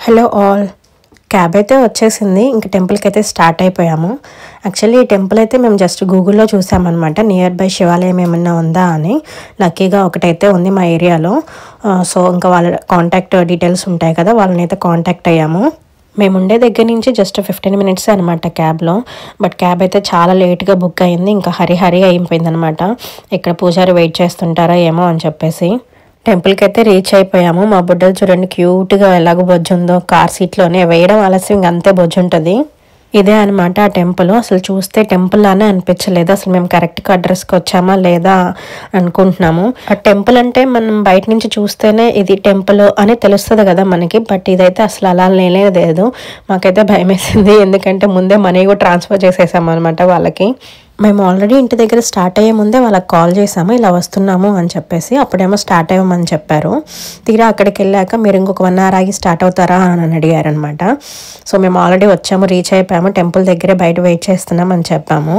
Hello all. Cab అయితే వచ్చేసింది. ఇంక టెంపుల్కి అయితే స్టార్ట్ అయిపోయాము. యాక్చువల్లీ ఈ టెంపుల్ అయితే మేము జస్ట్ గూగుల్లో చూసామన్నమాట, నియర్ బై శివాలయం ఏమన్నా ఉందా అని. లక్కీగా ఒకటైతే ఉంది మా ఏరియాలో. సో ఇంకా వాళ్ళ కాంటాక్ట్ డీటెయిల్స్ ఉంటాయి కదా, వాళ్ళని అయితే కాంటాక్ట్ అయ్యాము. మేము ఉండే దగ్గర నుంచి జస్ట్ 15 మినిట్స్ అనమాట క్యాబ్లో. బట్ క్యాబ్ అయితే చాలా లేట్గా బుక్ అయింది. ఇంకా హరి అయిపోయింది అనమాట. ఇక్కడ పూజారి వెయిట్ చేస్తుంటారా ఏమో అని చెప్పేసి టెంపుల్కి అయితే రీచ్ అయిపోయాము. మా బుడ్డలు చూడండి క్యూట్గా ఎలాగో బొజ్జుందో, కార్ సీట్లోనే వేయడం ఆలస్యం, ఇంక అంతే బొజ్జు ఉంటుంది. ఇదే అనమాట ఆ టెంపుల్. అసలు చూస్తే టెంపుల్ లానే అనిపించలేదు. అసలు మేము కరెక్ట్గా అడ్రస్కి వచ్చామా లేదా అనుకుంటున్నాము. ఆ టెంపుల్ అంటే మనం బయట నుంచి చూస్తేనే ఇది టెంపుల్ అని తెలుస్తుంది కదా మనకి. బట్ ఇదైతే అసలు అలా లేదు. మాకైతే భయం వేసింది, ఎందుకంటే ముందే మనీ కూడా ట్రాన్స్ఫర్ చేసేసాము అనమాట వాళ్ళకి. మేము ఆల్రెడీ ఇంటి దగ్గర స్టార్ట్ అయ్యే ముందే వాళ్ళకి కాల్ చేసాము, ఇలా వస్తున్నాము అని చెప్పేసి. అప్పుడేమో స్టార్ట్ అయ్యామని చెప్పారు. తీరా అక్కడికి వెళ్ళాక మీరు ఇంకొక 1 hour ఆగి స్టార్ట్ అవుతారా అని అడిగారనమాట. సో మేము ఆల్రెడీ వచ్చాము, రీచ్ అయిపోయాము, టెంపుల్ దగ్గరే బయట వెయిట్ చేస్తున్నాం అని చెప్పాము.